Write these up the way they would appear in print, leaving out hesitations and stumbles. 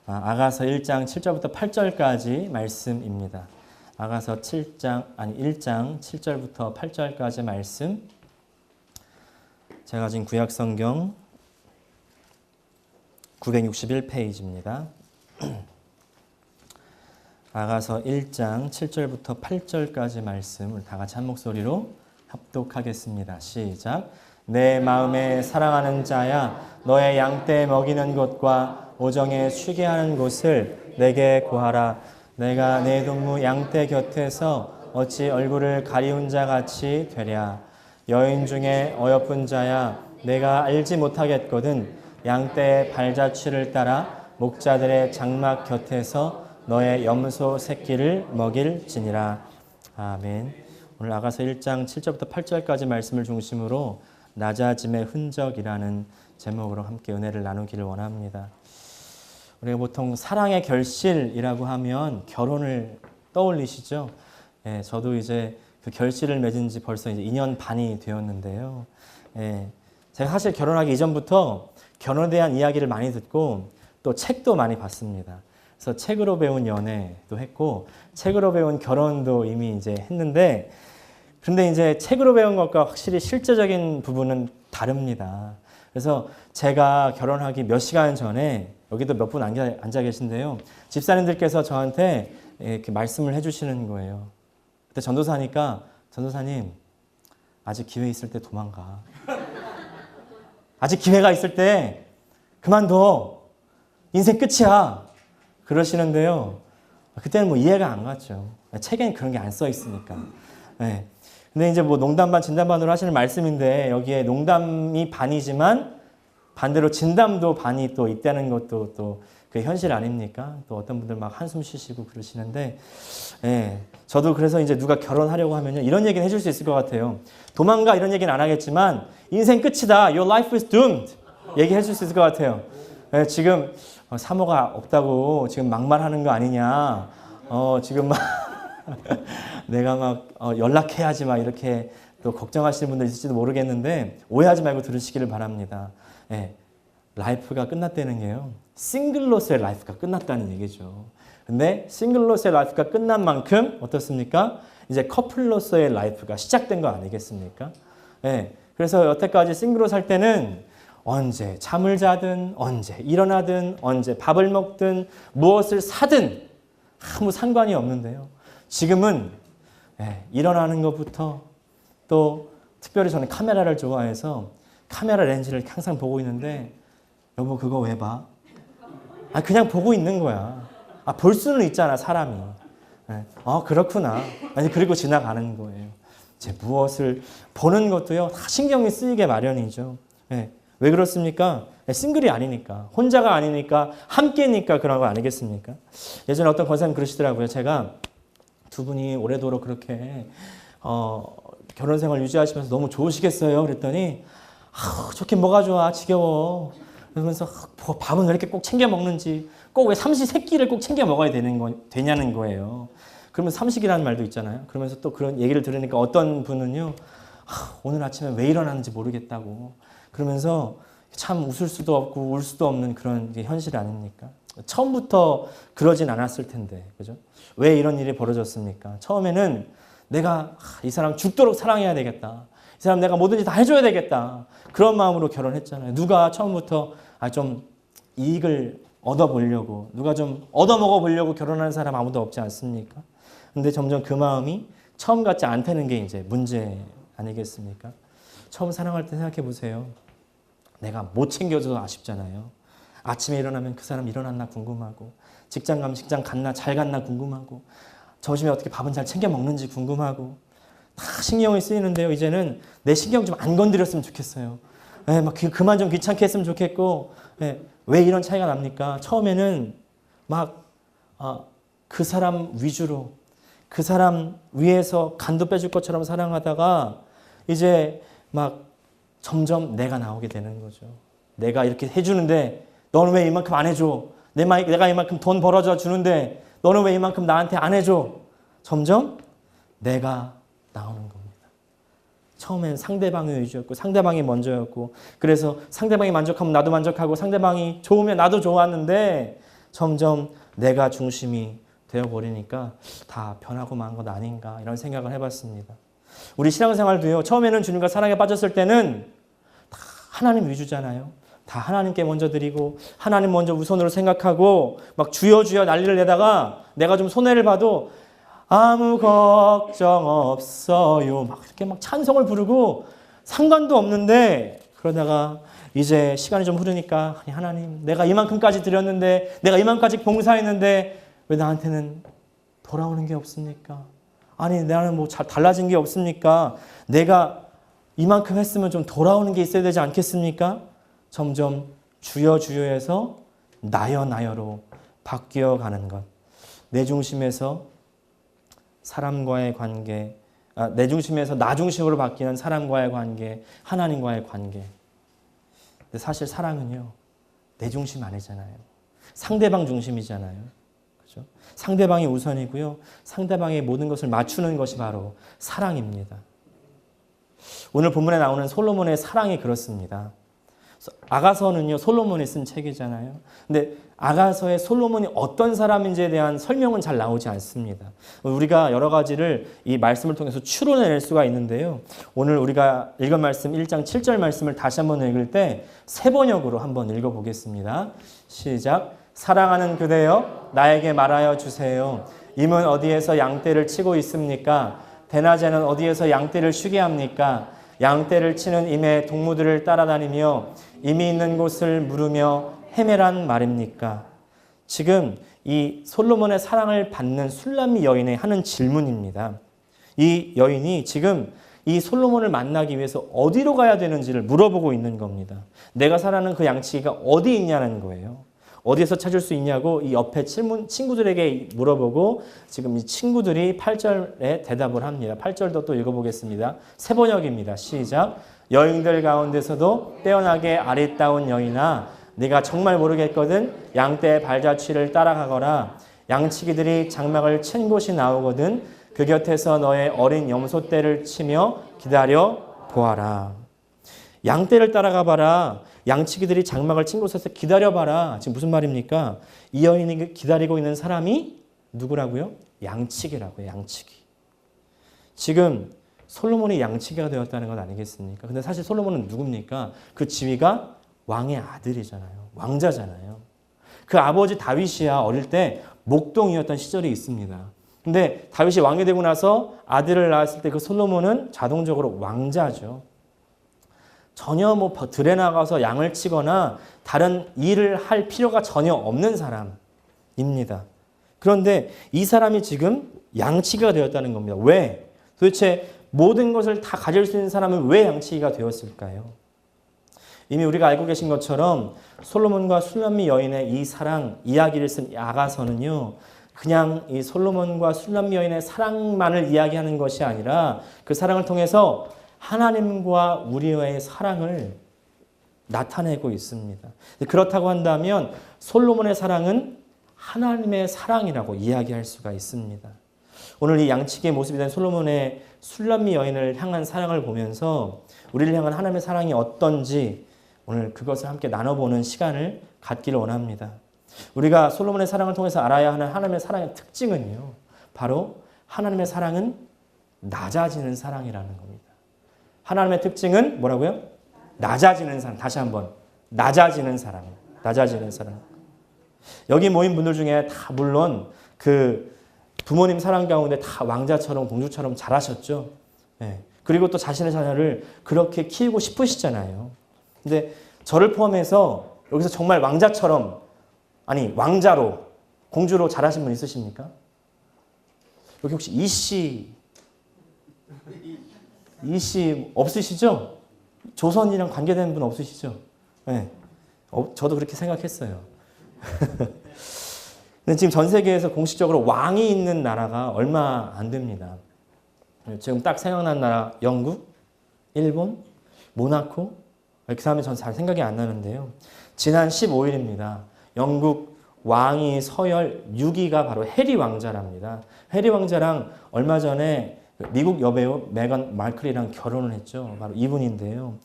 아가서 1장 7절부터 8절까지 말씀입니다. 아가서 1장 7절부터 8절까지 말씀. 제가 지금 구약성경 961페이지입니다. 아가서 1장 7절부터 8절까지 말씀을 다 같이 한 목소리로 합독하겠습니다. 시작. 내 마음에 사랑하는 자야, 너의 양떼 먹이는 곳과 오정에 쉬게 하는 곳을 내게 구하라. 내가 내 동무 양떼 곁에서 어찌 얼굴을 가리운 자 같이 되랴. 여인 중에 어여쁜 자야, 내가 알지 못하겠거든. 양떼의 발자취를 따라 목자들의 장막 곁에서 너의 염소 새끼를 먹일지니라. 아멘. 오늘 아가서 1장 7절부터 8절까지 말씀을 중심으로 낮아짐의 흔적이라는 제목으로 함께 은혜를 나누기를 원합니다. 우리가 보통 사랑의 결실이라고 하면 결혼을 떠올리시죠? 예, 저도 이제 그 결실을 맺은 지 벌써 이제 2년 반이 되었는데요. 예, 제가 사실 결혼하기 이전부터 결혼에 대한 이야기를 많이 듣고 또 책도 많이 봤습니다. 그래서 책으로 배운 연애도 했고 책으로 배운 결혼도 이미 이제 했는데, 그런데 이제 책으로 배운 것과 확실히 실제적인 부분은 다릅니다. 그래서 제가 결혼하기 몇 시간 전에 여기도 몇 분 앉아 계신데요. 집사님들께서 저한테 이렇게 말씀을 해주시는 거예요. 그때 전도사니까 전도사님 아직 기회 있을 때 도망가. 아직 기회가 있을 때 그만둬. 인생 끝이야. 그러시는데요. 그때는 뭐 이해가 안 갔죠. 책에는 그런 게 안 써 있으니까. 네. 근데 이제 뭐 농담 반 진담 반으로 하시는 말씀인데 여기에 농담이 반이지만 반대로 진담도 반이 또 있다는 것도 또 그 현실 아닙니까? 또 어떤 분들 막 한숨 쉬시고 그러시는데, 예, 저도 그래서 이제 누가 결혼하려고 하면요 이런 얘기는 해줄 수 있을 것 같아요. 도망가 이런 얘기는 안 하겠지만 인생 끝이다. Your life is doomed. 얘기해 줄 수 있을 것 같아요. 예, 지금 사모가 없다고 지금 막말하는 거 아니냐? 지금 막 내가 막 연락해야지 막 이렇게 또 걱정하시는 분들 있을지도 모르겠는데 오해하지 말고 들으시기를 바랍니다. 예, 라이프가 끝났다는 게요. 싱글로서의 라이프가 끝났다는 얘기죠. 근데 싱글로서의 라이프가 끝난 만큼 어떻습니까? 이제 커플로서의 라이프가 시작된 거 아니겠습니까? 예, 그래서 여태까지 싱글로 살 때는 언제 잠을 자든 언제 일어나든 언제 밥을 먹든 무엇을 사든 아무 상관이 없는데요. 지금은 일어나는 것부터 또 특별히 저는 카메라를 좋아해서 카메라 렌즈를 항상 보고 있는데 여보 그거 왜 봐? 그냥 보고 있는 거야. 볼 수는 있잖아 사람이. 그렇구나. 그리고 지나가는 거예요. 이제 무엇을 보는 것도요 다 신경이 쓰이게 마련이죠. 왜 그렇습니까? 싱글이 아니니까, 혼자가 아니니까, 함께니까 그런 거 아니겠습니까? 예전에 어떤 권사님 그러시더라고요. 제가 두 분이 오래도록 그렇게 결혼 생활 유지하시면서 너무 좋으시겠어요? 그랬더니 좋긴 뭐가 좋아, 지겨워. 그러면서 밥은 왜 이렇게 꼭 챙겨 먹는지, 꼭 왜 삼시세끼를 꼭 챙겨 먹어야 되냐는 거예요. 그러면 삼식이라는 말도 있잖아요. 그러면서 또 그런 얘기를 들으니까 어떤 분은요, 오늘 아침에 왜 일어났는지 모르겠다고. 그러면서 참 웃을 수도 없고 울 수도 없는 그런 현실 아닙니까? 처음부터 그러진 않았을 텐데, 그죠? 왜 이런 일이 벌어졌습니까? 처음에는 내가 이 사람 죽도록 사랑해야 되겠다. 이 사람 내가 뭐든지 다 해줘야 되겠다. 그런 마음으로 결혼했잖아요. 누가 처음부터 좀 이익을 얻어보려고, 누가 좀 얻어먹어 보려고 결혼하는 사람 아무도 없지 않습니까? 근데 점점 그 마음이 처음 같지 않다는 게 이제 문제 아니겠습니까? 처음 사랑할 때 생각해 보세요. 내가 못 챙겨줘도 아쉽잖아요. 아침에 일어나면 그 사람 일어났나 궁금하고, 직장 가면 직장 갔나 잘 갔나 궁금하고, 점심에 어떻게 밥은 잘 챙겨 먹는지 궁금하고, 다 신경이 쓰이는데요. 이제는 내 신경 좀 안 건드렸으면 좋겠어요. 막 그만 좀 귀찮게 했으면 좋겠고, 왜 이런 차이가 납니까? 처음에는 막 그 사람 위주로, 그 사람 위에서 간도 빼줄 것처럼 사랑하다가 이제 막 점점 내가 나오게 되는 거죠. 내가 이렇게 해주는데 너는 왜 이만큼 안 해줘? 내가 이만큼 돈 벌어줘 주는데 너는 왜 이만큼 나한테 안 해줘? 점점 내가 나오는 겁니다. 처음엔 상대방의 위주였고 상대방이 먼저였고, 그래서 상대방이 만족하면 나도 만족하고 상대방이 좋으면 나도 좋았는데 점점 내가 중심이 되어버리니까 다 변하고 만 것 아닌가 이런 생각을 해봤습니다. 우리 신앙생활도요. 처음에는 주님과 사랑에 빠졌을 때는 다 하나님 위주잖아요. 다 하나님께 먼저 드리고 하나님 먼저 우선으로 생각하고 막 주여 주여 난리를 내다가 내가 좀 손해를 봐도 아무 걱정 없어요. 막 이렇게 막 찬송을 부르고 상관도 없는데 그러다가 이제 시간이 좀 흐르니까 아니 하나님 내가 이만큼까지 드렸는데 내가 이만큼까지 봉사했는데 왜 나한테는 돌아오는 게 없습니까? 아니 나는 뭐 잘 달라진 게 없습니까? 내가 이만큼 했으면 좀 돌아오는 게 있어야 되지 않겠습니까? 점점 주여 주여에서 나여 나여로 바뀌어 가는 것. 내 중심에서 사람과의 관계, 내 중심에서 나 중심으로 바뀌는 사람과의 관계, 하나님과의 관계. 근데 사실 사랑은요, 내 중심 아니잖아요. 상대방 중심이잖아요. 그죠? 상대방이 우선이고요. 상대방의 모든 것을 맞추는 것이 바로 사랑입니다. 오늘 본문에 나오는 솔로몬의 사랑이 그렇습니다. 아가서는요, 솔로몬이 쓴 책이잖아요. 근데 아가서의 솔로몬이 어떤 사람인지에 대한 설명은 잘 나오지 않습니다. 우리가 여러 가지를 이 말씀을 통해서 추론해낼 수가 있는데요. 오늘 우리가 읽은 말씀 1장 7절 말씀을 다시 한번 읽을 때 세 번역으로 한번 읽어보겠습니다. 시작. 사랑하는 그대여 나에게 말하여 주세요. 임은 어디에서 양떼를 치고 있습니까? 대낮에는 어디에서 양떼를 쉬게 합니까? 양떼를 치는 임의 동무들을 따라다니며 임이 있는 곳을 물으며 헤매란 말입니까? 지금 이 솔로몬의 사랑을 받는 술람미 여인이 하는 질문입니다. 이 여인이 지금 이 솔로몬을 만나기 위해서 어디로 가야 되는지를 물어보고 있는 겁니다. 내가 사랑하는 그 양치기가 어디 있냐는 거예요. 어디에서 찾을 수 있냐고 이 옆에 친구들에게 물어보고 지금 이 친구들이 8절에 대답을 합니다. 8절도 또 읽어보겠습니다. 세 번역입니다. 시작. 여인들 가운데서도 빼어나게 아리따운 여인아 네가 정말 모르겠거든 양떼의 발자취를 따라가거라. 양치기들이 장막을 친 곳이 나오거든 그 곁에서 너의 어린 염소떼를 치며 기다려 보아라. 양떼를 따라가 봐라. 양치기들이 장막을 친 곳에서 기다려봐라. 지금 무슨 말입니까? 이 여인이 기다리고 있는 사람이 누구라고요? 양치기라고요. 양치기. 지금 솔로몬이 양치기가 되었다는 것 아니겠습니까? 근데 사실 솔로몬은 누굽니까? 그 지위가 왕의 아들이잖아요. 왕자잖아요. 그 아버지 다윗이야 어릴 때 목동이었던 시절이 있습니다. 근데 다윗이 왕이 되고 나서 아들을 낳았을 때 그 솔로몬은 자동적으로 왕자죠. 전혀 뭐 들에 나가서 양을 치거나 다른 일을 할 필요가 전혀 없는 사람입니다. 그런데 이 사람이 지금 양치기가 되었다는 겁니다. 왜? 도대체 모든 것을 다 가질 수 있는 사람은 왜 양치기가 되었을까요? 이미 우리가 알고 계신 것처럼 솔로몬과 술람미 여인의 이 사랑 이야기를 쓴 아가서는요. 그냥 이 솔로몬과 술람미 여인의 사랑만을 이야기하는 것이 아니라 그 사랑을 통해서 하나님과 우리와의 사랑을 나타내고 있습니다. 그렇다고 한다면 솔로몬의 사랑은 하나님의 사랑이라고 이야기할 수가 있습니다. 오늘 이 양치기의 모습이 된 솔로몬의 술람미 여인을 향한 사랑을 보면서 우리를 향한 하나님의 사랑이 어떤지 오늘 그것을 함께 나눠보는 시간을 갖기를 원합니다. 우리가 솔로몬의 사랑을 통해서 알아야 하는 하나님의 사랑의 특징은요. 바로 하나님의 사랑은 낮아지는 사랑이라는 겁니다. 하나님의 특징은 뭐라고요? 낮아지는 사랑. 다시 한번. 낮아지는 사랑. 낮아지는 사랑. 여기 모인 분들 중에 다 물론 그 부모님 사랑 가운데 다 왕자처럼 공주처럼 잘하셨죠. 네. 그리고 또 자신의 자녀를 그렇게 키우고 싶으시잖아요. 근데 저를 포함해서 여기서 정말 왕자처럼 아니 왕자로 공주로 잘하신 분 있으십니까? 여기 혹시 이씨 없으시죠? 조선이랑 관계되는 분 없으시죠? 네. 저도 그렇게 생각했어요. 근데 지금 전 세계에서 공식적으로 왕이 있는 나라가 얼마 안 됩니다. 지금 딱 생각난 나라 영국, 일본, 모나코 그 다음에 전 잘 생각이 안 나는데요. 지난 15일입니다. 영국 왕위 서열 6위가 바로 해리 왕자랍니다. 해리 왕자랑 얼마 전에 미국 여배우 메건 마클이랑 결혼을 했죠. 바로 이분인데요.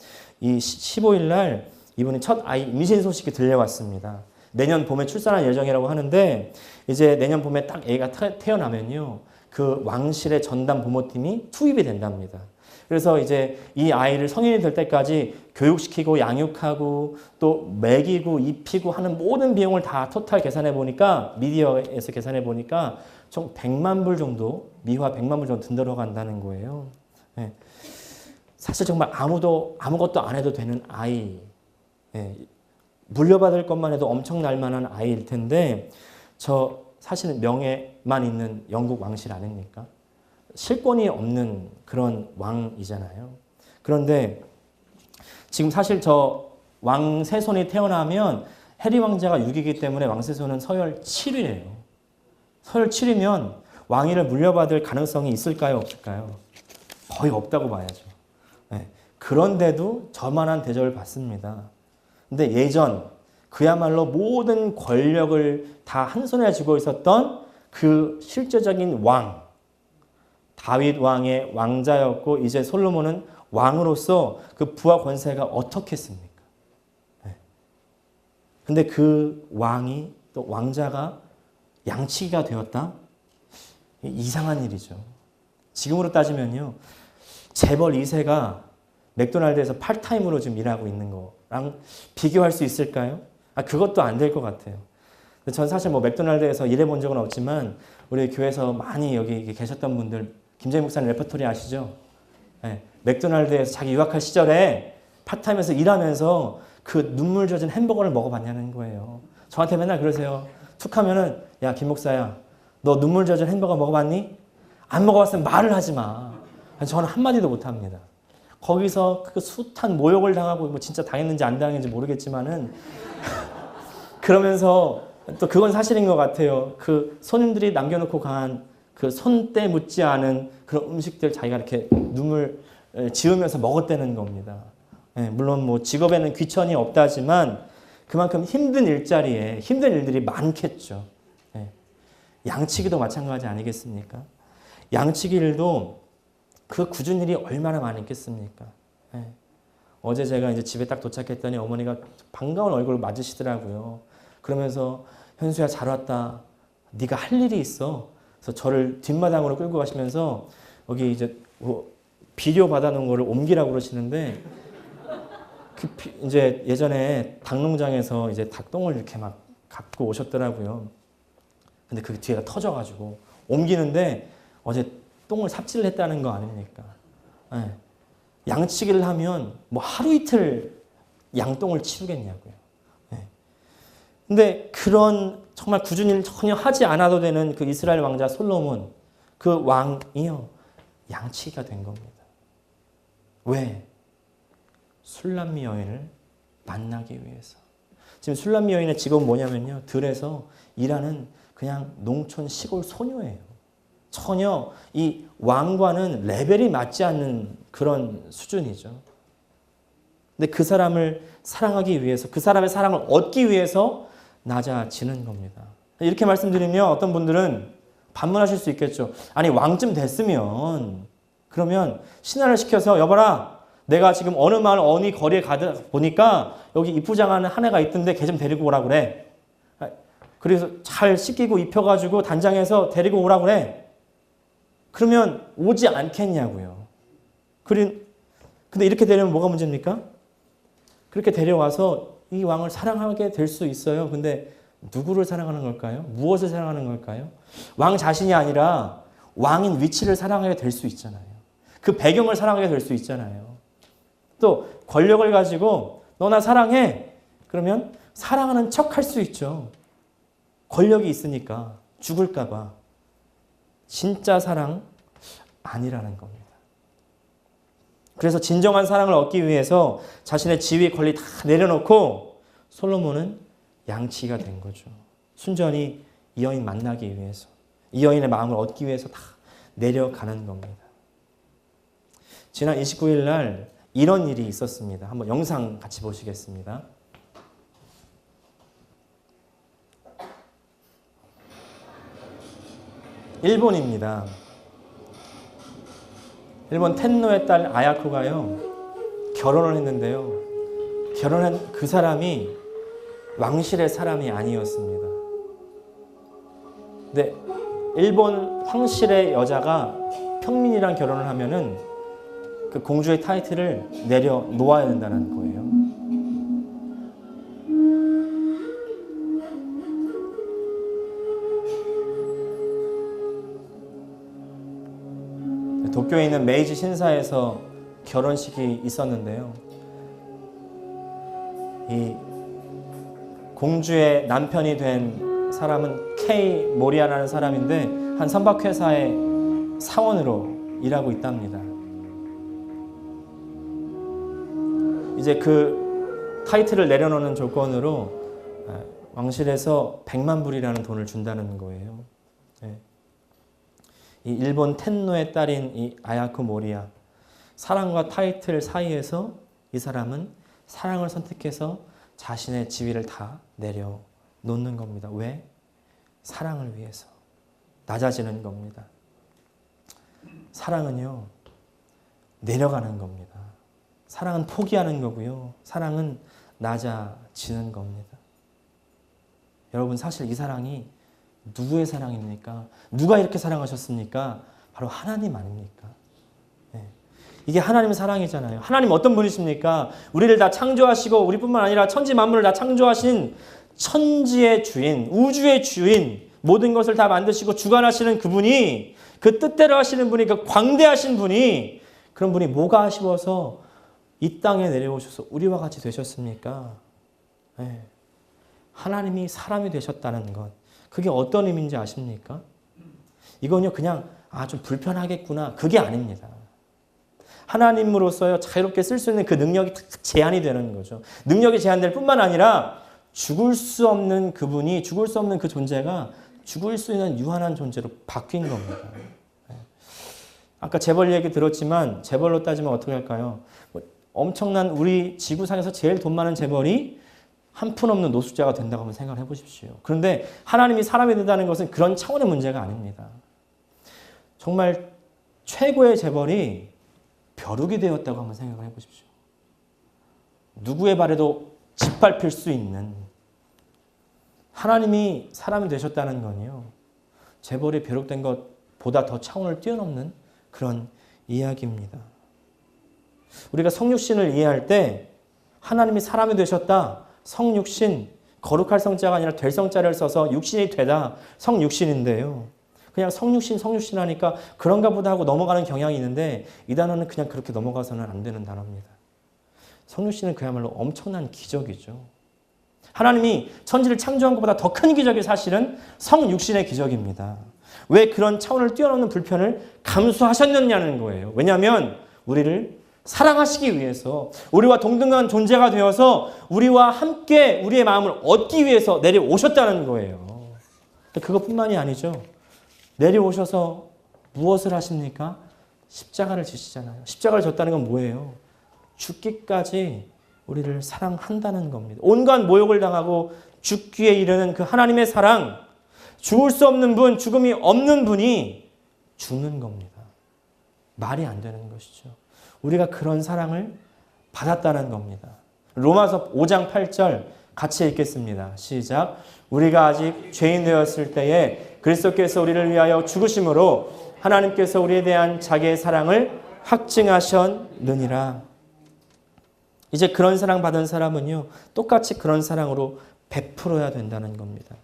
이 15일 날 이분이 첫 아이 임신 소식이 들려왔습니다. 내년 봄에 출산할 예정이라고 하는데 이제 내년 봄에 딱 애가 태어나면요. 그 왕실의 전담 부모팀이 투입이 된답니다. 그래서 이제 이 아이를 성인이 될 때까지 교육시키고 양육하고 또 먹이고 입히고 하는 모든 비용을 다 토탈 계산해 보니까 미디어에서 계산해 보니까 총 100만 불 정도 미화 100만 불 정도 든다고 간다는 거예요. 네. 사실 정말 아무것도 안 해도 되는 아이, 네. 물려받을 것만 해도 엄청날 만한 아이일 텐데 저 사실은 명예만 있는 영국 왕실 아닙니까? 실권이 없는 그런 왕이잖아요. 그런데 지금 사실 저 왕세손이 태어나면 해리 왕자가 6이기 때문에 왕세손은 서열 7위예요. 서열 7위면 왕위를 물려받을 가능성이 있을까요? 없을까요? 거의 없다고 봐야죠. 네. 그런데도 저만한 대접을 받습니다. 근데 예전 그야말로 모든 권력을 다 한 손에 쥐고 있었던 그 실제적인 왕, 다윗 왕의 왕자였고 이제 솔로몬은 왕으로서 그 부와 권세가 어떻겠습니까? 네. 근데 그 왕이 또 왕자가 양치기가 되었다? 이상한 일이죠. 지금으로 따지면요. 재벌 2세가 맥도날드에서 팔타임으로 지금 일하고 있는 거랑 비교할 수 있을까요? 그것도 안 될 것 같아요. 전 사실 뭐 맥도날드에서 일해본 적은 없지만 우리 교회에서 많이 여기 계셨던 분들 김재희 목사님 레퍼토리 아시죠? 네. 맥도날드에서 자기 유학할 시절에 파타임에서 일하면서 그 눈물 젖은 햄버거를 먹어봤냐는 거예요. 저한테 맨날 그러세요. 툭 하면은 야 김 목사야 너 눈물 젖은 햄버거 먹어봤니? 안 먹어봤으면 말을 하지 마. 저는 한마디도 못합니다. 거기서 그 숱한 모욕을 당하고 뭐 진짜 당했는지 안 당했는지 모르겠지만은 그러면서 또 그건 사실인 것 같아요. 그 손님들이 남겨놓고 간 그 손때 묻지 않은 그런 음식들 자기가 이렇게 눈물 지으면서 먹었다는 겁니다. 네, 물론 뭐 직업에는 귀천이 없다지만 그만큼 힘든 일자리에 힘든 일들이 많겠죠. 네. 양치기도 마찬가지 아니겠습니까? 양치기 일도 그 굳은 일이 얼마나 많겠습니까? 네. 어제 제가 이제 집에 딱 도착했더니 어머니가 반가운 얼굴을 맞으시더라고요. 그러면서 현수야 잘 왔다. 네가 할 일이 있어. 그래서 저를 뒷마당으로 끌고 가시면서 여기 이제 뭐 비료 받아놓은 거를 옮기라고 그러시는데 이제 예전에 닭농장에서 이제 닭똥을 이렇게 막 갖고 오셨더라고요. 근데 그 뒤에가 터져가지고 옮기는데 어제 똥을 삽질을 했다는 거 아닙니까? 네. 양치기를 하면 뭐 하루 이틀 양똥을 치우겠냐고요. 네. 근데 그런 정말 굳은 일 전혀 하지 않아도 되는 그 이스라엘 왕자 솔로몬, 그 왕이요. 양치기가 된 겁니다. 왜? 술람미 여인을 만나기 위해서. 지금 술람미 여인의 직업은 뭐냐면요. 들에서 일하는 그냥 농촌 시골 소녀예요. 전혀 이 왕과는 레벨이 맞지 않는 그런 수준이죠. 근데 그 사람을 사랑하기 위해서, 그 사람의 사랑을 얻기 위해서 낮아지는 겁니다. 이렇게 말씀드리면 어떤 분들은 반문하실 수 있겠죠. 아니 왕쯤 됐으면 그러면 신하를 시켜서 여봐라 내가 지금 어느 마을 어느 거리에 가다 보니까 여기 이쁘장한 한 애가 있던데 걔 좀 데리고 오라 그래. 그래서 잘 씻기고 입혀가지고 단장해서 데리고 오라 그래. 그러면 오지 않겠냐고요. 근데 이렇게 되려면 뭐가 문제입니까? 그렇게 데려와서 이 왕을 사랑하게 될 수 있어요. 근데 누구를 사랑하는 걸까요? 무엇을 사랑하는 걸까요? 왕 자신이 아니라 왕인 위치를 사랑하게 될 수 있잖아요. 그 배경을 사랑하게 될 수 있잖아요. 또 권력을 가지고 너 나 사랑해. 그러면 사랑하는 척 할 수 있죠. 권력이 있으니까 죽을까 봐. 진짜 사랑 아니라는 겁니다. 그래서 진정한 사랑을 얻기 위해서 자신의 지위 권리 다 내려놓고 솔로몬은 양치기가 된 거죠. 순전히 이 여인 만나기 위해서, 이 여인의 마음을 얻기 위해서 다 내려가는 겁니다. 지난 29일 날 이런 일이 있었습니다. 한번 영상 같이 보시겠습니다. 일본입니다. 일본 텐노의 딸 아야코가요 결혼을 했는데요. 결혼한 그 사람이 왕실의 사람이 아니었습니다. 근데 일본 황실의 여자가 평민이랑 결혼을 하면은 그 공주의 타이틀을 내려 놓아야 된다는 거예요. 도쿄에 있는 메이지 신사에서 결혼식이 있었는데요. 이 공주의 남편이 된 사람은 케이 모리아라는 사람인데 한 선박회사의 사원으로 일하고 있답니다. 이제 그 타이틀을 내려놓는 조건으로 왕실에서 100만 불이라는 돈을 준다는 거예요. 이 일본 텐노의 딸인 이 아야코 모리아, 사랑과 타이틀 사이에서 이 사람은 사랑을 선택해서 자신의 지위를 다 내려놓는 겁니다. 왜? 사랑을 위해서. 낮아지는 겁니다. 사랑은요, 내려가는 겁니다. 사랑은 포기하는 거고요. 사랑은 낮아지는 겁니다. 여러분, 사실 이 사랑이 누구의 사랑입니까? 누가 이렇게 사랑하셨습니까? 바로 하나님 아닙니까? 네. 이게 하나님의 사랑이잖아요. 하나님 어떤 분이십니까? 우리를 다 창조하시고 우리뿐만 아니라 천지 만물을 다 창조하신 천지의 주인, 우주의 주인, 모든 것을 다 만드시고 주관하시는 그분이, 그 뜻대로 하시는 분이, 그 광대하신 분이, 그런 분이 뭐가 아쉬워서 이 땅에 내려오셔서 우리와 같이 되셨습니까? 네. 하나님이 사람이 되셨다는 것, 그게 어떤 의미인지 아십니까? 이건요, 그냥 좀 불편하겠구나, 그게 아닙니다. 하나님으로서요, 자유롭게 쓸 수 있는 그 능력이 제한이 되는 거죠. 능력이 제한될 뿐만 아니라 죽을 수 없는 그분이, 죽을 수 없는 그 존재가 죽을 수 있는 유한한 존재로 바뀐 겁니다. 아까 재벌 얘기 들었지만 재벌로 따지면 어떻게 할까요? 엄청난 우리 지구상에서 제일 돈 많은 재벌이 한 푼 없는 노숙자가 된다고 한번 생각을 해보십시오. 그런데 하나님이 사람이 된다는 것은 그런 차원의 문제가 아닙니다. 정말 최고의 재벌이 벼룩이 되었다고 한번 생각을 해보십시오. 누구의 발에도 짓밟힐 수 있는 하나님이 사람이 되셨다는 건요, 재벌이 벼룩된 것보다 더 차원을 뛰어넘는 그런 이야기입니다. 우리가 성육신을 이해할 때 하나님이 사람이 되셨다, 성육신, 거룩할 성자가 아니라 될 성자를 써서 육신이 되다, 성육신인데요. 그냥 성육신 하니까 그런가 보다 하고 넘어가는 경향이 있는데 이 단어는 그냥 그렇게 넘어가서는 안 되는 단어입니다. 성육신은 그야말로 엄청난 기적이죠. 하나님이 천지를 창조한 것보다 더 큰 기적이 사실은 성육신의 기적입니다. 왜 그런 차원을 뛰어넘는 불편을 감수하셨느냐는 거예요. 왜냐하면 우리를 사랑하시기 위해서, 우리와 동등한 존재가 되어서 우리와 함께 우리의 마음을 얻기 위해서 내려오셨다는 거예요. 그것뿐만이 아니죠. 내려오셔서 무엇을 하십니까? 십자가를 지시잖아요. 십자가를 졌다는 건 뭐예요? 죽기까지 우리를 사랑한다는 겁니다. 온갖 모욕을 당하고 죽기에 이르는 그 하나님의 사랑, 죽을 수 없는 분, 죽음이 없는 분이 죽는 겁니다. 말이 안 되는 것이죠. 우리가 그런 사랑을 받았다는 겁니다. 로마서 5장 8절 같이 읽겠습니다. 시작. 우리가 아직 죄인 되었을 때에 그리스도께서 우리를 위하여 죽으심으로 하나님께서 우리에 대한 자기의 사랑을 확증하셨느니라. 이제 그런 사랑 받은 사람은요, 똑같이 그런 사랑으로 베풀어야 된다는 겁니다.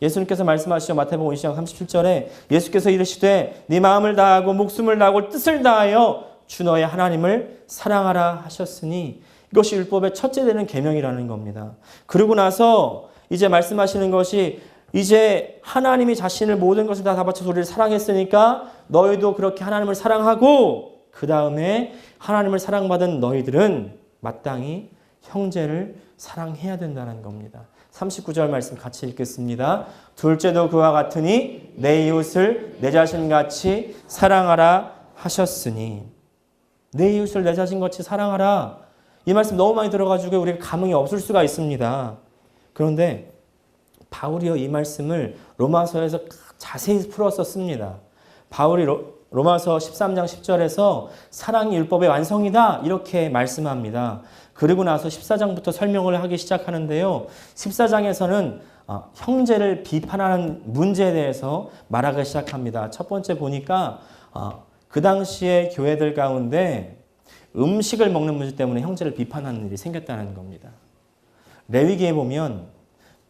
예수님께서 말씀하시죠. 마태복음 20장 37절에 예수께서 이르시되 네 마음을 다하고 목숨을 다하고 뜻을 다하여 주 너의 하나님을 사랑하라 하셨으니, 이것이 율법의 첫째 되는 계명이라는 겁니다. 그러고 나서 이제 말씀하시는 것이, 이제 하나님이 자신을 모든 것을 다 바쳐서 우리를 사랑했으니까 너희도 그렇게 하나님을 사랑하고, 그 다음에 하나님을 사랑받은 너희들은 마땅히 형제를 사랑해야 된다는 겁니다. 39절 말씀 같이 읽겠습니다. 둘째도 그와 같으니 내 이웃을 내 자신같이 사랑하라 하셨으니, 내 이웃을 내 자신같이 사랑하라. 이 말씀 너무 많이 들어가지고 우리가 감흥이 없을 수가 있습니다. 그런데 바울이요, 이 말씀을 로마서에서 자세히 풀어서 씁니다. 바울이 로마서 13장 10절에서 사랑이 율법의 완성이다 이렇게 말씀합니다. 그리고 나서 14장부터 설명을 하기 시작하는데요. 14장에서는 형제를 비판하는 문제에 대해서 말하기 시작합니다. 첫 번째 보니까 그 당시에 교회들 가운데 음식을 먹는 문제 때문에 형제를 비판하는 일이 생겼다는 겁니다. 레위기에 보면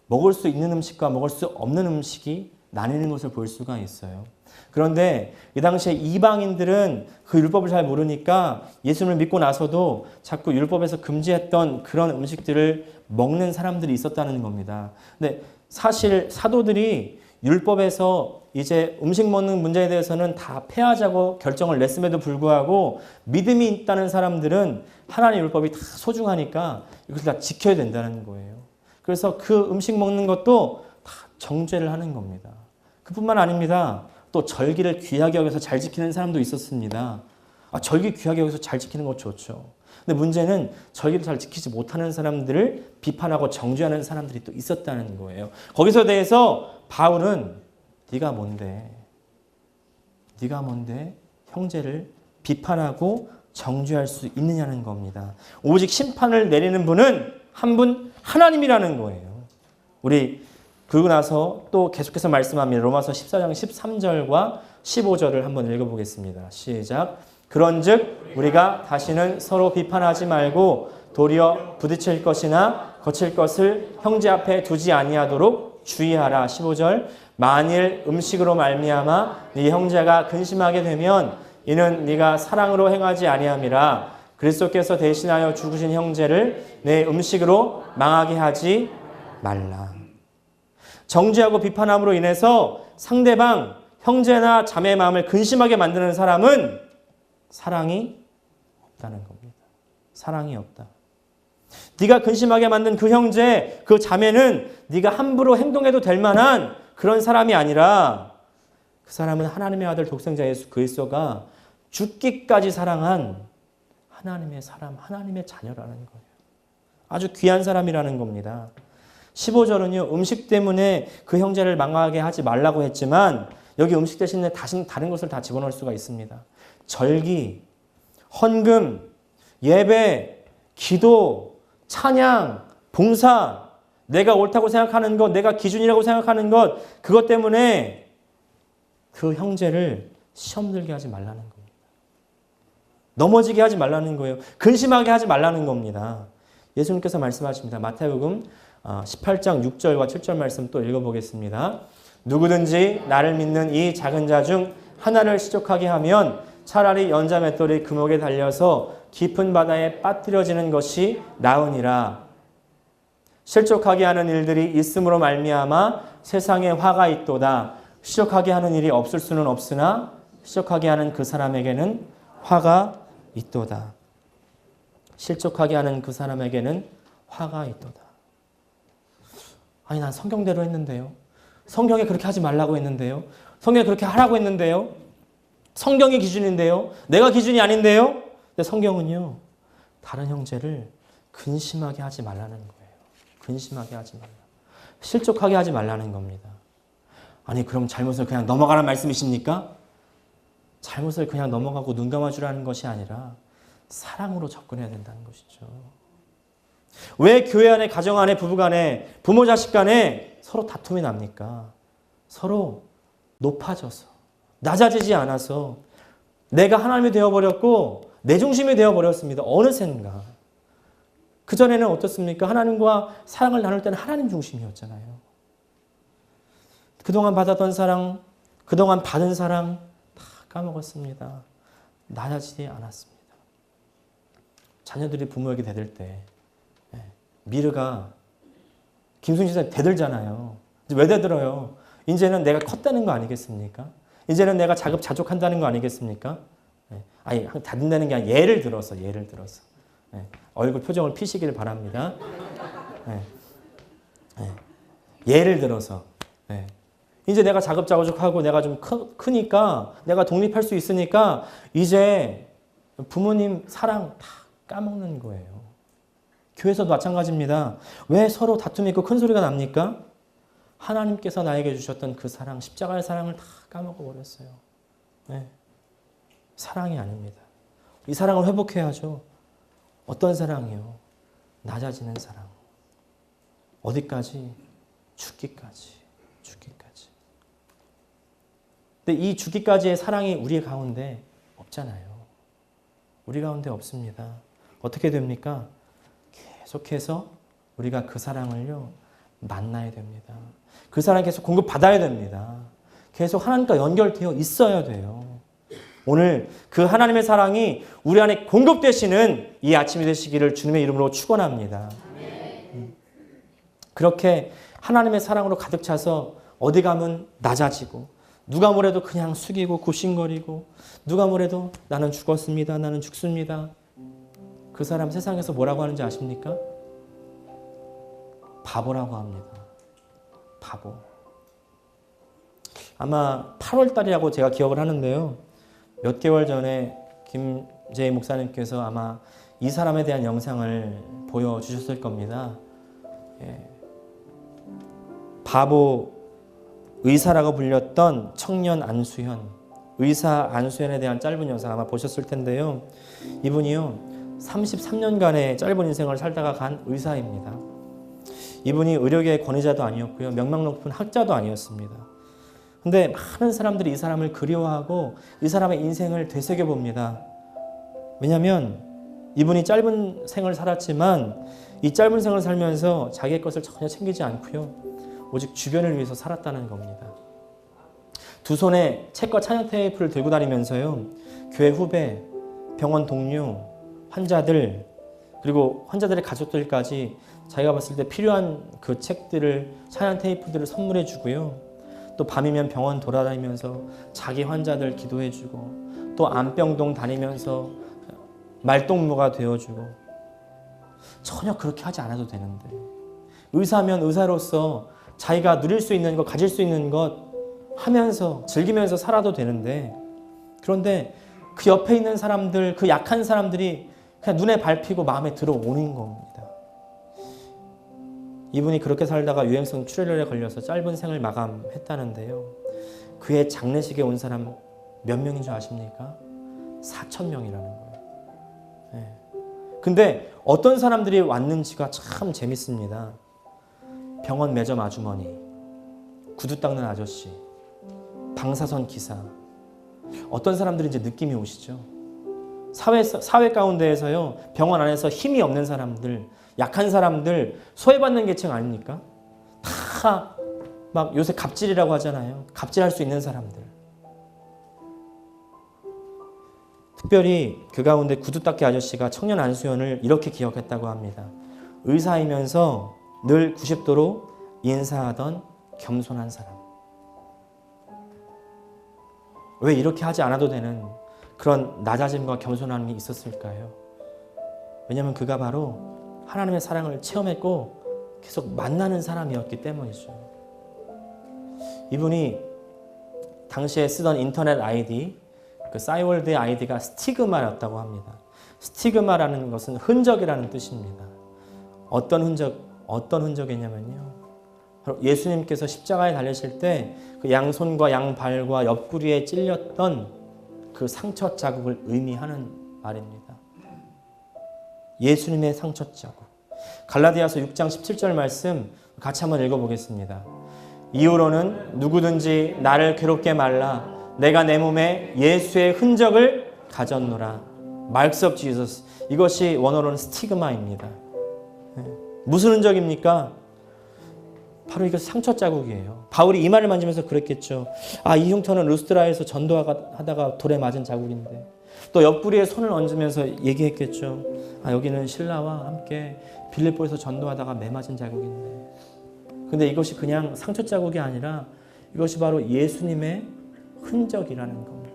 먹을 수 있는 음식과 먹을 수 없는 음식이 나뉘는 것을 볼 수가 있어요. 그런데 이 당시에 이방인들은 그 율법을 잘 모르니까 예수님을 믿고 나서도 자꾸 율법에서 금지했던 그런 음식들을 먹는 사람들이 있었다는 겁니다. 근데 사실 사도들이 율법에서 이제 음식 먹는 문제에 대해서는 다 폐하자고 결정을 냈음에도 불구하고 믿음이 있다는 사람들은 하나님의 율법이 다 소중하니까 이것을 다 지켜야 된다는 거예요. 그래서 그 음식 먹는 것도 다 정죄를 하는 겁니다. 그뿐만 아닙니다. 또 절기를 귀하게 여겨서 잘 지키는 사람도 있었습니다. 절기 귀하게 여겨서 잘 지키는 것 좋죠. 근데 문제는 절기를 잘 지키지 못하는 사람들을 비판하고 정죄하는 사람들이 또 있었다는 거예요. 거기서 대해서 바울은 네가 뭔데 형제를 비판하고 정죄할 수 있느냐는 겁니다. 오직 심판을 내리는 분은 한 분 하나님이라는 거예요. 우리 그러고 나서 또 계속해서 말씀합니다. 로마서 14장 13절과 15절을 한번 읽어보겠습니다. 시작. 그런즉 우리가 다시는 서로 비판하지 말고 도리어 부딪힐 것이나 거칠 것을 형제 앞에 두지 아니하도록 주의하라. 15절. 만일 음식으로 말미암아 네 형제가 근심하게 되면 이는 네가 사랑으로 행하지 아니함이라. 그리스도께서 대신하여 죽으신 형제를 내 음식으로 망하게 하지 말라. 정죄하고 비판함으로 인해서 상대방 형제나 자매의 마음을 근심하게 만드는 사람은 사랑이 없다는 겁니다. 사랑이 없다. 네가 근심하게 만든 그 형제, 그 자매는 네가 함부로 행동해도 될 만한 그런 사람이 아니라 그 사람은 하나님의 아들 독생자 예수 그리스도가 죽기까지 사랑한 하나님의 사람, 하나님의 자녀라는 거예요. 아주 귀한 사람이라는 겁니다. 15절은요. 음식 때문에 그 형제를 망하게 하지 말라고 했지만 여기 음식 대신에 다른 것을 다 집어넣을 수가 있습니다. 절기, 헌금, 예배, 기도, 찬양, 봉사, 내가 옳다고 생각하는 것, 내가 기준이라고 생각하는 것, 그것 때문에 그 형제를 시험 들게 하지 말라는 겁니다. 넘어지게 하지 말라는 거예요. 근심하게 하지 말라는 겁니다. 예수님께서 말씀하십니다. 마태복음 18장 6절과 7절 말씀 또 읽어보겠습니다. 누구든지 나를 믿는 이 작은 자 중 하나를 시족하게 하면 차라리 연자 맷돌이 금옥에 달려서 깊은 바다에 빠뜨려지는 것이 나으니라. 실족하게 하는 일들이 있음으로 말미암아 세상에 화가 있도다. 시족하게 하는 일이 없을 수는 없으나 시족하게 하는 그 사람에게는 화가 있도다. 실족하게 하는 그 사람에게는 화가 있도다. 아니 난 성경대로 했는데요. 성경에 그렇게 하지 말라고 했는데요. 성경에 그렇게 하라고 했는데요. 성경이 기준인데요. 내가 기준이 아닌데요. 근데 성경은요. 다른 형제를 근심하게 하지 말라는 거예요. 근심하게 하지 말라. 실족하게 하지 말라는 겁니다. 아니 그럼 잘못을 그냥 넘어가라는 말씀이십니까? 잘못을 그냥 넘어가고 눈 감아주라는 것이 아니라 사랑으로 접근해야 된다는 것이죠. 왜 교회 안에, 가정 안에, 부부 간에, 부모 자식 간에 서로 다툼이 납니까? 서로 높아져서, 낮아지지 않아서 내가 하나님이 되어버렸고 내 중심이 되어버렸습니다. 어느샌가. 그전에는 어떻습니까? 하나님과 사랑을 나눌 때는 하나님 중심이었잖아요. 그동안 받았던 사랑, 그동안 받은 사랑 다 까먹었습니다. 낮아지지 않았습니다. 자녀들이 부모에게 대들 때 미르가 김순신 선생님 대들잖아요. 왜 대들어요? 이제는 내가 컸다는 거 아니겠습니까? 이제는 내가 자급자족한다는 거 아니겠습니까? 아니 다든다는 게 아니라 예를 들어서 얼굴 표정을 피시길 바랍니다. 예를 들어서 이제 내가 자급자족하고 내가 좀 크니까 내가 독립할 수 있으니까 이제 부모님 사랑 다 까먹는 거예요. 교회에서도 마찬가지입니다. 왜 서로 다툼이 있고 큰 소리가 납니까? 하나님께서 나에게 주셨던 그 사랑, 십자가의 사랑을 다 까먹어버렸어요. 사랑이 아닙니다. 이 사랑을 회복해야죠. 어떤 사랑이요? 낮아지는 사랑. 어디까지? 죽기까지. 죽기까지. 근데 이 죽기까지의 사랑이 우리 가운데 없잖아요. 우리 가운데 없습니다. 어떻게 됩니까? 계속해서 우리가 그 사랑을요, 만나야 됩니다. 그 사랑 계속 공급받아야 됩니다. 계속 하나님과 연결되어 있어야 돼요. 오늘 그 하나님의 사랑이 우리 안에 공급되시는 이 아침이 되시기를 주님의 이름으로 축원합니다. 그렇게 하나님의 사랑으로 가득 차서 어디 가면 낮아지고 누가 뭐래도 그냥 숙이고 굽신거리고 누가 뭐래도 나는 죽었습니다. 나는 죽습니다. 그 사람 세상에서 뭐라고 하는지 아십니까? 바보라고 합니다. 바보. 아마 8월 달이라고 제가 기억을 하는데요. 몇 개월 전에 김재희 목사님께서 아마 이 사람에 대한 영상을 보여주셨을 겁니다. 예. 바보 의사라고 불렸던 청년 안수현, 의사 안수현에 대한 짧은 영상 아마 보셨을 텐데요. 이분이요 33년간의 짧은 인생을 살다가 간 의사입니다. 이분이 의료계의 권위자도 아니었고요. 명망 높은 학자도 아니었습니다. 근데 많은 사람들이 이 사람을 그리워하고 이 사람의 인생을 되새겨봅니다. 왜냐하면 이분이 짧은 생을 살았지만 이 짧은 생을 살면서 자기의 것을 전혀 챙기지 않고요. 오직 주변을 위해서 살았다는 겁니다. 두 손에 책과 찬양 테이프를 들고 다니면서요. 교회 후배, 병원 동료, 환자들 그리고 환자들의 가족들까지 자기가 봤을 때 필요한 그 책들을 찬양 테이프들을 선물해 주고요. 또 밤이면 병원 돌아다니면서 자기 환자들 기도해 주고 또 안병동 다니면서 말동무가 되어주고 전혀 그렇게 하지 않아도 되는데 의사면 의사로서 자기가 누릴 수 있는 것, 가질 수 있는 것 하면서 즐기면서 살아도 되는데 그런데 그 옆에 있는 사람들, 그 약한 사람들이 그냥 눈에 밟히고 마음에 들어오는 겁니다. 이분이 그렇게 살다가 유행성 출혈에 걸려서 짧은 생을 마감했다는데요. 그의 장례식에 온 사람 몇 명인 줄 아십니까? 4,000명이라는 거예요. 네. 근데 어떤 사람들이 왔는지가 참 재밌습니다. 병원 매점 아주머니, 구두 닦는 아저씨, 방사선 기사. 어떤 사람들인지 느낌이 오시죠? 사회 가운데에서요, 병원 안에서 힘이 없는 사람들, 약한 사람들, 소외받는 계층 아닙니까? 다 막 요새 갑질이라고 하잖아요. 갑질할 수 있는 사람들. 특별히 그 가운데 구두 닦기 아저씨가 청년 안수현을 이렇게 기억했다고 합니다. 의사이면서 늘 90도로 인사하던 겸손한 사람. 왜 이렇게 하지 않아도 되는 그런 낮아짐과 겸손함이 있었을까요? 왜냐하면 그가 바로 하나님의 사랑을 체험했고 계속 만나는 사람이었기 때문이죠. 이분이 당시에 쓰던 인터넷 아이디, 그 싸이월드의 아이디가 스티그마였다고 합니다. 스티그마라는 것은 흔적이라는 뜻입니다. 어떤 흔적이냐면요. 바로 예수님께서 십자가에 달리실 때 그 양손과 양발과 옆구리에 찔렸던 그 상처 자국을 의미하는 말입니다. 예수님의 상처 자국. 갈라디아서 6장 17절 말씀 같이 한번 읽어보겠습니다. 이후로는 누구든지 나를 괴롭게 말라. 내가 내 몸에 예수의 흔적을 가졌노라. Marks of Jesus. 이것이 원어로는 스티그마입니다. 무슨 흔적입니까? 바로 이거 상처 자국이에요. 바울이 이마를 만지면서 그랬겠죠. 아, 이 흉터는 루스드라에서 전도하다가 돌에 맞은 자국인데. 또 옆구리에 손을 얹으면서 얘기했겠죠. 아, 여기는 신라와 함께 빌립보에서 전도하다가 매 맞은 자국인데. 근데 이것이 그냥 상처 자국이 아니라 이것이 바로 예수님의 흔적이라는 겁니다.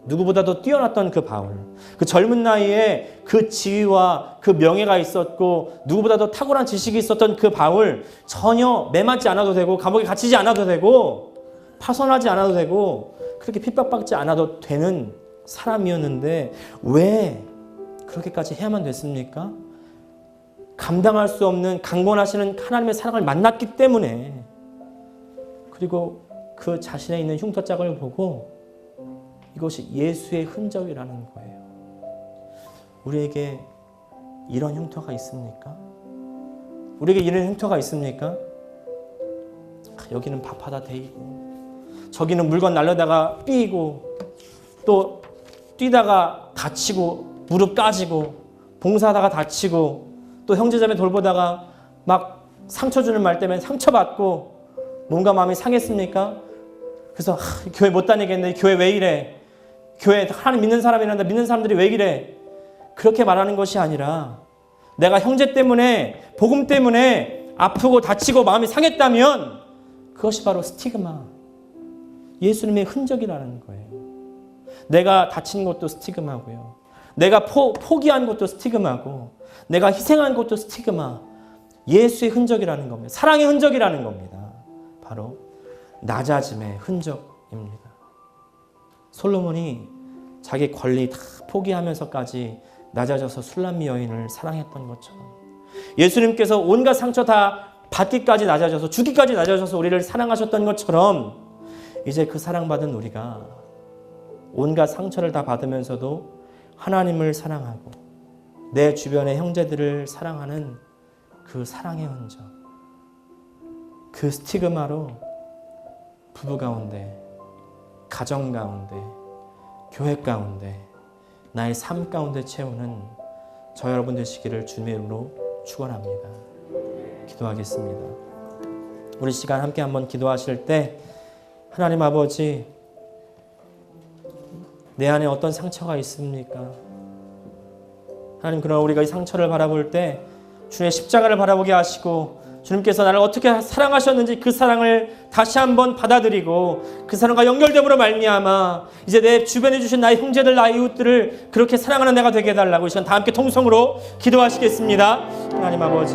누구보다도 뛰어났던 그 바울, 그 젊은 나이에 그 지위와 그 명예가 있었고 누구보다도 탁월한 지식이 있었던 그 바울, 전혀 매맞지 않아도 되고 감옥에 갇히지 않아도 되고 파손하지 않아도 되고 그렇게 핍박받지 않아도 되는 사람이었는데 왜 그렇게까지 해야만 됐습니까? 감당할 수 없는 강권하시는 하나님의 사랑을 만났기 때문에, 그리고 그 자신의 있는 흉터 자국을 보고 그것이 예수의 흔적이라는 거예요. 우리에게 이런 흉터가 있습니까? 우리에게 이런 흉터가 있습니까? 여기는 밥하다 데이고 저기는 물건 날려다가 삐고 또 뛰다가 다치고 무릎 까지고 봉사하다가 다치고 또 형제자매 돌보다가 막 상처 주는 말 때문에 상처받고 뭔가 마음이 상했습니까? 그래서 교회 못 다니겠네. 교회 왜 이래? 교회 하나님 믿는 사람이란다. 믿는 사람들이 왜 이래? 그렇게 말하는 것이 아니라 내가 형제 때문에 복음 때문에 아프고 다치고 마음이 상했다면 그것이 바로 스티그마, 예수님의 흔적이라는 거예요. 내가 다친 것도 스티그마고요. 내가 포기한 것도 스티그마고 내가 희생한 것도 스티그마, 예수의 흔적이라는 겁니다. 사랑의 흔적이라는 겁니다. 바로 낮아짐의 흔적입니다. 솔로몬이 자기 권리 다 포기하면서까지 낮아져서 술람미 여인을 사랑했던 것처럼 예수님께서 온갖 상처 다 받기까지 낮아져서 죽기까지 낮아져서 우리를 사랑하셨던 것처럼 이제 그 사랑받은 우리가 온갖 상처를 다 받으면서도 하나님을 사랑하고 내 주변의 형제들을 사랑하는 그 사랑의 흔적, 그 스티그마로 부부 가운데, 가정 가운데, 교회 가운데, 나의 삶 가운데 채우는 저 여러분 되시기를 주님의 이름으로 축원합니다. 기도하겠습니다. 우리 시간 함께 한번 기도하실 때 하나님 아버지, 내 안에 어떤 상처가 있습니까? 하나님, 그러나 우리가 이 상처를 바라볼 때 주님의 십자가를 바라보게 하시고 주님께서 나를 어떻게 사랑하셨는지 그 사랑을 다시 한번 받아들이고 그 사랑과 연결됨으로 말미암아 이제 내 주변에 주신 나의 형제들, 나의 이웃들을 그렇게 사랑하는 내가 되게 해달라고 이 시간 다 함께 통성으로 기도하시겠습니다. 하나님 아버지,